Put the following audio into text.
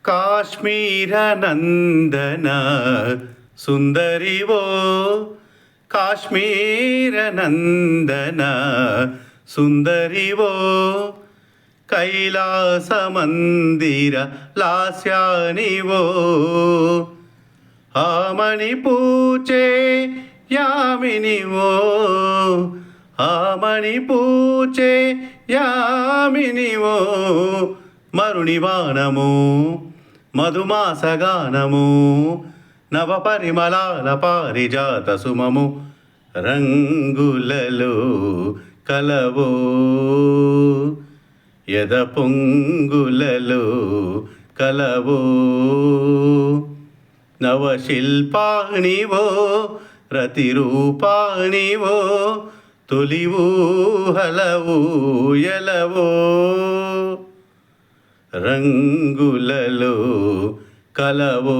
కాశ్మీర నందన సుందరివో కాశ్మీర నందన సుందరివో కైలాస మందిర లాస్యానివో ఆమణి పూచే యామినివో ఆమణి పూచే యామినివో మరుణివానము మధుమాసగానము నవ పరిమళాల పారిజాత సుమము రంగులలో కలవో యద పొంగులలో కలవో నవశిల్పాణివో రతిరూపాణివో తొలివూ హలవూ ఎలవో రంగులలో కలవో